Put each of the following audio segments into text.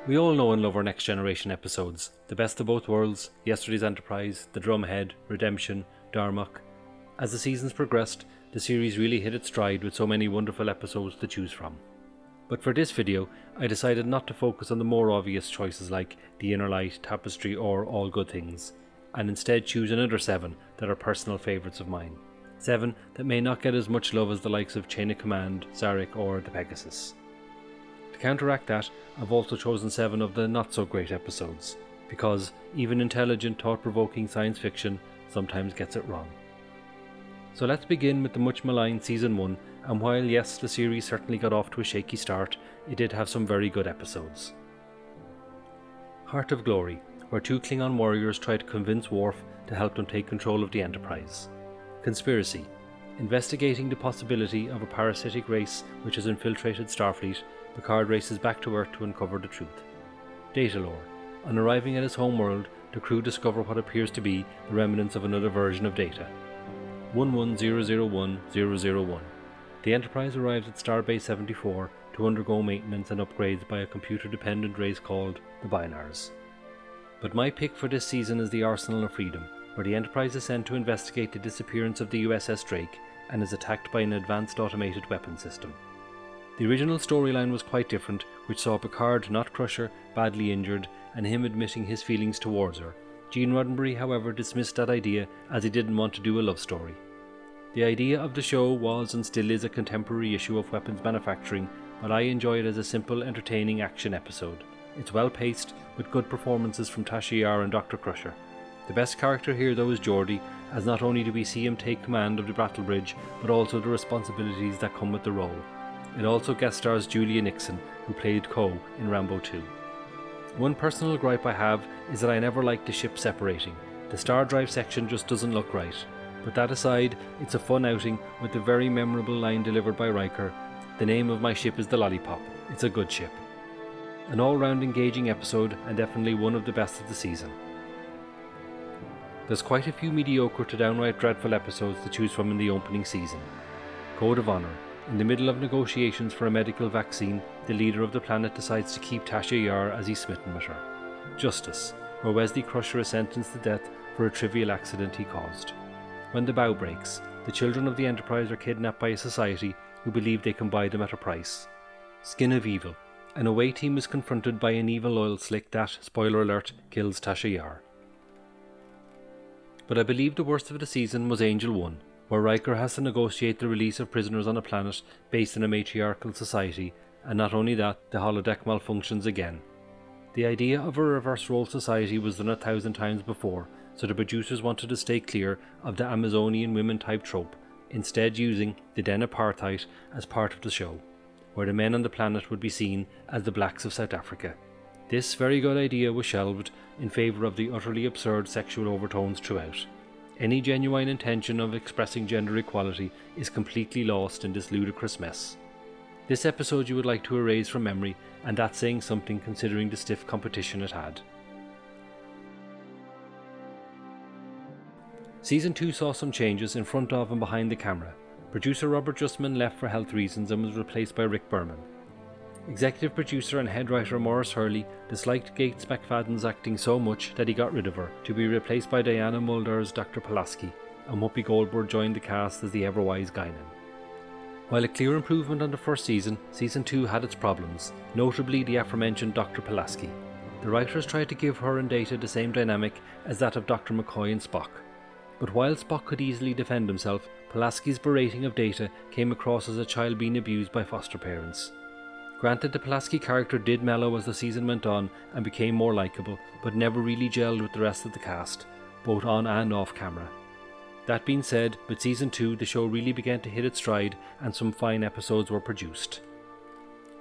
We all know and love our Next Generation episodes. The Best of Both Worlds, Yesterday's Enterprise, The Drumhead, Redemption, Darmok. As the seasons progressed, the series really hit its stride with so many wonderful episodes to choose from. But for this video, I decided not to focus on the more obvious choices like The Inner Light, Tapestry or All Good Things, and instead choose another 7 that are personal favourites of mine. 7 that may not get as much love as the likes of Chain of Command, Zarek or The Pegasus. To counteract that, I've also chosen 7 of the not so great episodes, because even intelligent, thought-provoking science fiction sometimes gets it wrong. So let's begin with the much maligned Season 1, and while yes, the series certainly got off to a shaky start, it did have some very good episodes. Heart of Glory, where 2 Klingon warriors try to convince Worf to help them take control of the Enterprise. Conspiracy, investigating the possibility of a parasitic race which has infiltrated Starfleet, Picard races back to Earth to uncover the truth. Data lore, on arriving at his homeworld, the crew discover what appears to be the remnants of another version of Data. 11001001. The Enterprise arrives at Starbase 74 to undergo maintenance and upgrades by a computer-dependent race called the Binars. But my pick for this season is the Arsenal of Freedom, where the Enterprise is sent to investigate the disappearance of the USS Drake and is attacked by an advanced automated weapon system. The original storyline was quite different, which saw Picard, not Crusher, badly injured and him admitting his feelings towards her. Gene Roddenberry, however, dismissed that idea as he didn't want to do a love story. The idea of the show was and still is a contemporary issue of weapons manufacturing, but I enjoy it as a simple, entertaining action episode. It's well paced, with good performances from Tasha Yar and Dr. Crusher. The best character here though is Geordi, as not only do we see him take command of the battle bridge, but also the responsibilities that come with the role. It also guest stars Julia Nixon, who played Ko in Rambo 2. One personal gripe I have is that I never liked the ship separating. The star drive section just doesn't look right. But that aside, it's a fun outing with the very memorable line delivered by Riker, "The name of my ship is the Lollipop. It's a good ship." An all-round engaging episode and definitely one of the best of the season. There's quite a few mediocre to downright dreadful episodes to choose from in the opening season. Code of Honor. In the middle of negotiations for a medical vaccine, the leader of the planet decides to keep Tasha Yar as he's smitten with her. Justice, where Wesley Crusher is sentenced to death for a trivial accident he caused. When the bow breaks, the children of the Enterprise are kidnapped by a society who believe they can buy them at a price. Skin of Evil. An away team is confronted by an evil oil slick that, spoiler alert, kills Tasha Yar. But I believe the worst of the season was Angel 1, where Riker has to negotiate the release of prisoners on a planet based in a matriarchal society, and not only that, the holodeck malfunctions again. The idea of a reverse role society was done 1,000 times before, so the producers wanted to stay clear of the Amazonian women type trope, instead using the Den Apartheid as part of the show, where the men on the planet would be seen as the blacks of South Africa. This very good idea was shelved in favour of the utterly absurd sexual overtones throughout. Any genuine intention of expressing gender equality is completely lost in this ludicrous mess. This episode you would like to erase from memory, and that's saying something considering the stiff competition it had. Season 2 saw some changes in front of and behind the camera. Producer Robert Justman left for health reasons and was replaced by Rick Berman. Executive producer and head writer Maurice Hurley disliked Gates McFadden's acting so much that he got rid of her, to be replaced by Diana Muldaur as Dr. Pulaski, and Whoopi Goldberg joined the cast as the ever-wise Guinan. While a clear improvement on the first season, Season 2 had its problems, notably the aforementioned Dr. Pulaski. The writers tried to give her and Data the same dynamic as that of Dr. McCoy and Spock. But while Spock could easily defend himself, Pulaski's berating of Data came across as a child being abused by foster parents. Granted, the Pulaski character did mellow as the season went on and became more likeable, but never really gelled with the rest of the cast, both on and off camera. That being said, with Season 2 the show really began to hit its stride and some fine episodes were produced.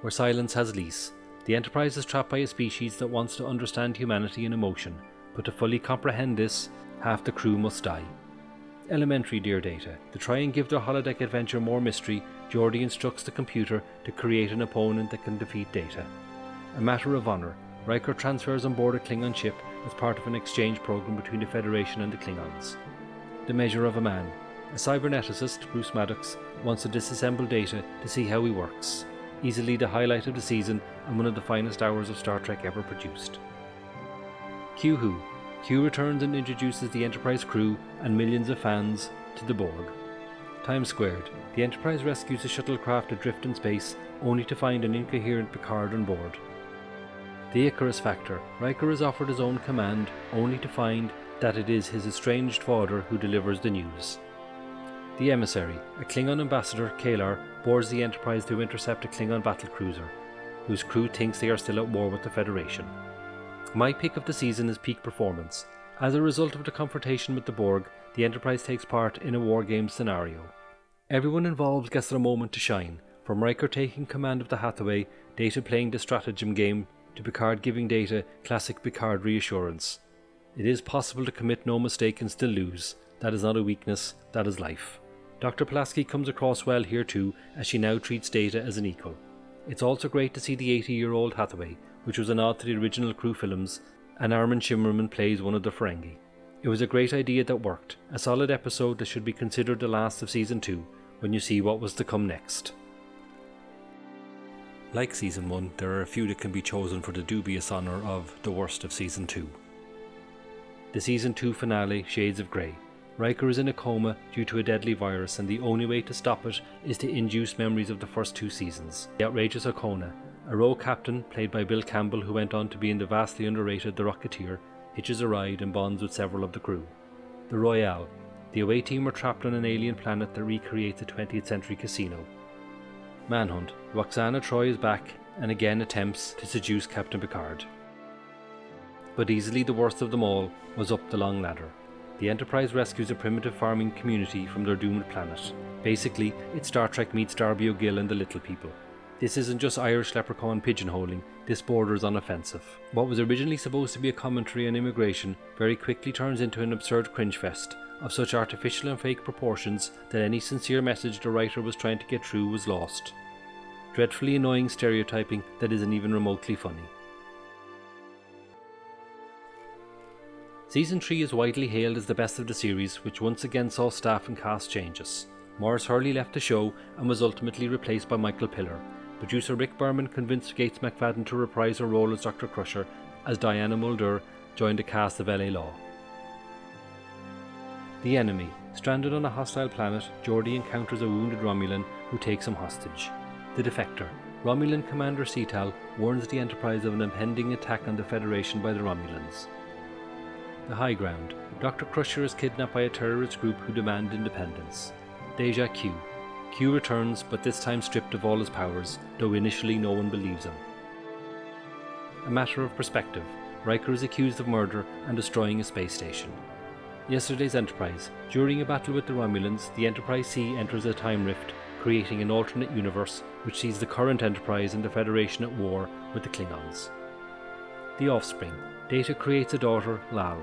Where Silence Has Lease. The Enterprise is trapped by a species that wants to understand humanity and emotion, but to fully comprehend this, half the crew must die. Elementary, Dear Data. To try and give their holodeck adventure more mystery, Geordi instructs the computer to create an opponent that can defeat Data. A Matter of Honor. Riker transfers on board a Klingon ship as part of an exchange program between the Federation and the Klingons. The Measure of a Man. A cyberneticist, Bruce Maddox, wants to disassemble Data to see how he works. easily the highlight of the season and one of the finest hours of Star Trek ever produced. Q returns and introduces the Enterprise crew and millions of fans to the Borg. Time squared, the Enterprise rescues a shuttlecraft adrift in space, only to find an incoherent Picard on board. The Icarus factor, Riker is offered his own command, only to find that it is his estranged father who delivers the news. The Emissary, a Klingon ambassador, Kalar, boards the Enterprise to intercept a Klingon battlecruiser, whose crew thinks they are still at war with the Federation. My pick of the season is peak performance. As a result of the confrontation with the Borg, the Enterprise takes part in a war game scenario. Everyone involved gets their moment to shine, from Riker taking command of the Hathaway, Data playing the stratagem game, to Picard giving Data classic Picard reassurance. It is possible to commit no mistake and still lose. That is not a weakness, that is life. Dr. Pulaski comes across well here too, as she now treats Data as an equal. It's also great to see the 80-year-old Hathaway, which was a nod to the original crew films, and Armin Shimmerman plays one of the Ferengi. It was a great idea that worked, a solid episode that should be considered the last of Season 2, when you see what was to come next. Like Season 1, there are a few that can be chosen for the dubious honour of the worst of Season 2. The Season 2 finale, Shades of Grey. Riker is in a coma due to a deadly virus, and the only way to stop it is to induce memories of the first 2 seasons. The outrageous Okona, a rogue captain played by Bill Campbell, who went on to be in the vastly underrated The Rocketeer, hitches a ride and bonds with several of the crew. The Royale, the away team are trapped on an alien planet that recreates a 20th century casino. Manhunt, Roxana Troy is back and again attempts to seduce Captain Picard. But easily the worst of them all was Up the Long Ladder. The Enterprise rescues a primitive farming community from their doomed planet. Basically, it's Star Trek meets Darby O'Gill and the Little People. This isn't just Irish leprechaun pigeonholing, this borders on offensive. What was originally supposed to be a commentary on immigration very quickly turns into an absurd cringe fest of such artificial and fake proportions that any sincere message the writer was trying to get through was lost. Dreadfully annoying stereotyping that isn't even remotely funny. Season 3 is widely hailed as the best of the series, which once again saw staff and cast changes. Maurice Hurley left the show and was ultimately replaced by Michael Piller. Producer Rick Berman convinced Gates McFadden to reprise her role as Dr. Crusher, as Diana Mulder joined the cast of LA Law. The Enemy. Stranded on a hostile planet, Geordi encounters a wounded Romulan who takes him hostage. The Defector. Romulan Commander Cetal warns the Enterprise of an impending attack on the Federation by the Romulans. The High Ground. Dr. Crusher is kidnapped by a terrorist group who demand independence. Deja Q. Q returns, but this time stripped of all his powers, though initially no one believes him. A Matter of Perspective. Riker is accused of murder and destroying a space station. Yesterday's Enterprise. During a battle with the Romulans, the Enterprise C enters a time rift, creating an alternate universe which sees the current Enterprise and the Federation at war with the Klingons. The Offspring. Data creates a daughter, Lal,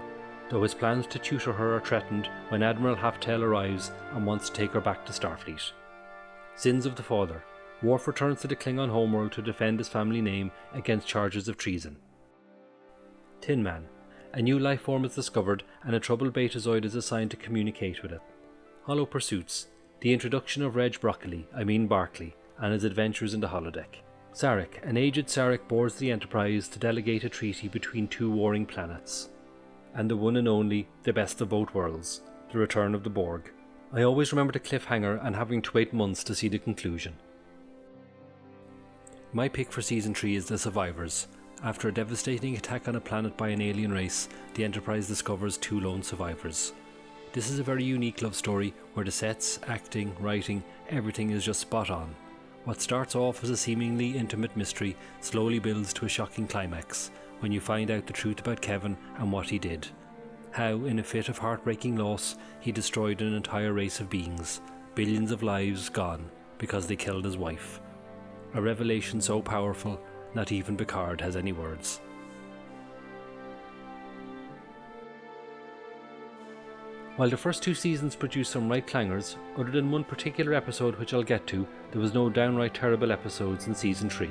though his plans to tutor her are threatened when Admiral Haftel arrives and wants to take her back to Starfleet. Sins of the Father. Worf returns to the Klingon homeworld to defend his family name against charges of treason. Tin Man. A new life form is discovered and a troubled Betazoid is assigned to communicate with it. Hollow Pursuits. The introduction of Barclay, and his adventures in the holodeck. Sarek. An aged Sarek boards the Enterprise to delegate a treaty between 2 warring planets. And the one and only, the best of both worlds, the return of the Borg. I always remember the cliffhanger and having to wait months to see the conclusion. My pick for Season 3 is The Survivors. After a devastating attack on a planet by an alien race, the Enterprise discovers 2 lone survivors. This is a very unique love story where the sets, acting, writing, everything is just spot on. What starts off as a seemingly intimate mystery slowly builds to a shocking climax when you find out the truth about Kevin and what he did. How, in a fit of heartbreaking loss, he destroyed an entire race of beings, billions of lives gone because they killed his wife. A revelation so powerful, not even Picard has any words. While the first 2 seasons produced some right clangers, other than one particular episode which I'll get to, there was no downright terrible episodes in Season 3.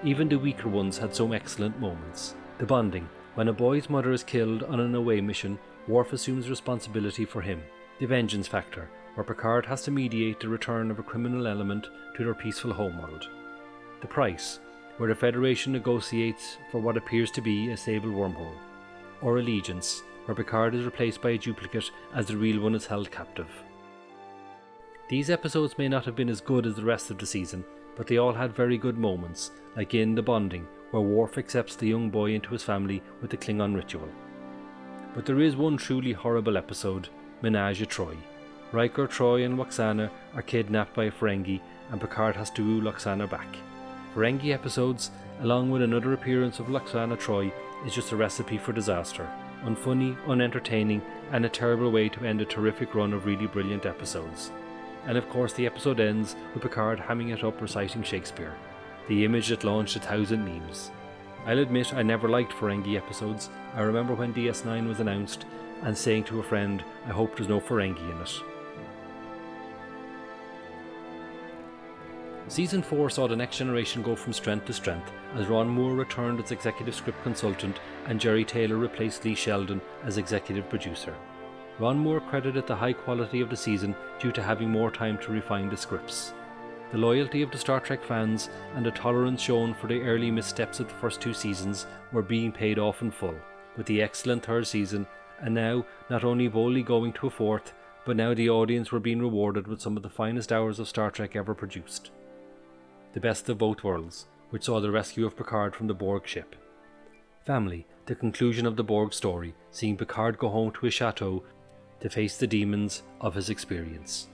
Even the weaker ones had some excellent moments. The bonding. When a boy's mother is killed on an away mission, Worf assumes responsibility for him. The vengeance factor, where Picard has to mediate the return of a criminal element to their peaceful homeworld. The Price, where the Federation negotiates for what appears to be a stable wormhole, or Allegiance, where Picard is replaced by a duplicate as the real one is held captive. These episodes may not have been as good as the rest of the season, but they all had very good moments, like in The Bonding, where Worf accepts the young boy into his family with the Klingon ritual. But there is one truly horrible episode, Menage a Troi. Riker, Troi and Lwaxana are kidnapped by a Ferengi and Picard has to woo Lwaxana back. Ferengi episodes, along with another appearance of Lwaxana Troi, is just a recipe for disaster. Unfunny, unentertaining, and a terrible way to end a terrific run of really brilliant episodes. And of course the episode ends with Picard hamming it up reciting Shakespeare, the image that launched 1,000 memes. I'll admit I never liked Ferengi episodes. I remember when DS9 was announced and saying to a friend, I hope there's no Ferengi in it. Season 4 saw The Next Generation go from strength to strength as Ron Moore returned as executive script consultant and Jerry Taylor replaced Lee Sheldon as executive producer. Ron Moore credited the high quality of the season due to having more time to refine the scripts. The loyalty of the Star Trek fans and the tolerance shown for the early missteps of the first 2 seasons were being paid off in full, with the excellent 3rd season, and now not only boldly going to a 4th, but now the audience were being rewarded with some of the finest hours of Star Trek ever produced. The Best of Both Worlds, which saw the rescue of Picard from the Borg ship. Family, the conclusion of the Borg story, seeing Picard go home to his chateau to face the demons of his experience.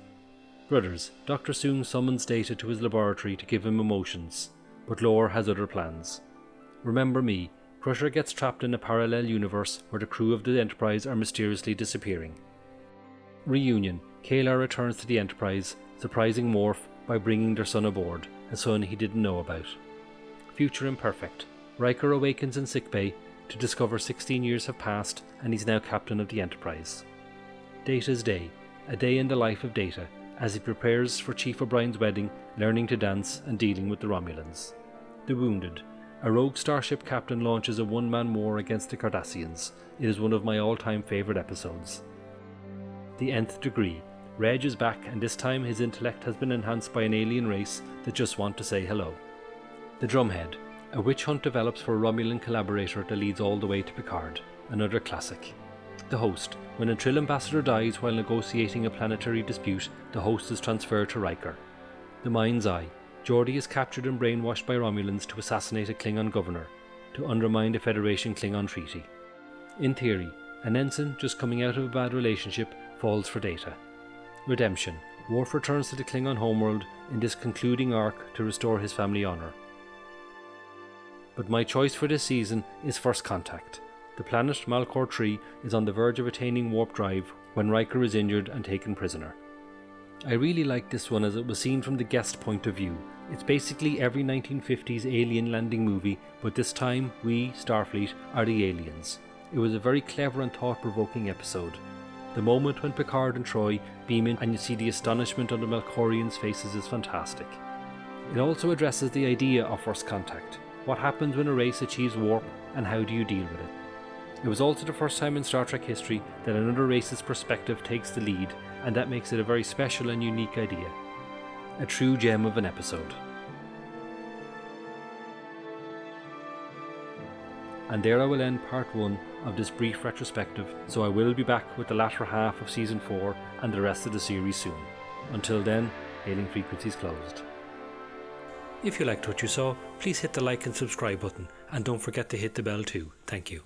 Brothers, Dr. Soong summons Data to his laboratory to give him emotions, but Lore has other plans. Remember Me, Crusher gets trapped in a parallel universe where the crew of the Enterprise are mysteriously disappearing. Reunion, K'Ehleyr returns to the Enterprise, surprising Worf by bringing their son aboard, a son he didn't know about. Future Imperfect, Riker awakens in sickbay to discover 16 years have passed and he's now captain of the Enterprise. Data's Day, a day in the life of Data, as he prepares for Chief O'Brien's wedding, learning to dance and dealing with the Romulans. The Wounded, a rogue starship captain launches a one-man war against the Cardassians. It is one of my all-time favourite episodes. The Nth Degree, Reg is back and this time his intellect has been enhanced by an alien race that just want to say hello. The Drumhead, a witch hunt develops for a Romulan collaborator that leads all the way to Picard, another classic. The Host, when a Trill ambassador dies while negotiating a planetary dispute, the host is transferred to Riker. The Mind's Eye, Geordi is captured and brainwashed by Romulans to assassinate a Klingon governor, to undermine the Federation Klingon treaty. In Theory, an ensign just coming out of a bad relationship falls for Data. Redemption, Worf returns to the Klingon homeworld in this concluding arc to restore his family honour. But my choice for this season is First Contact. The planet Malcor 3 is on the verge of attaining warp drive when Riker is injured and taken prisoner. I really like this one as it was seen from the guest point of view. It's basically every 1950s alien landing movie, but this time we, Starfleet, are the aliens. It was a very clever and thought-provoking episode. The moment when Picard and Troi beam in and you see the astonishment on the Malcorians' faces is fantastic. It also addresses the idea of First Contact. What happens when a race achieves warp and how do you deal with it? It was also the first time in Star Trek history that another race's perspective takes the lead, and that makes it a very special and unique idea. A true gem of an episode. And there I will end part 1 of this brief retrospective, so I will be back with the latter half of season 4 and the rest of the series soon. Until then, hailing frequencies closed. If you liked what you saw, please hit the like and subscribe button, and don't forget to hit the bell too. Thank you.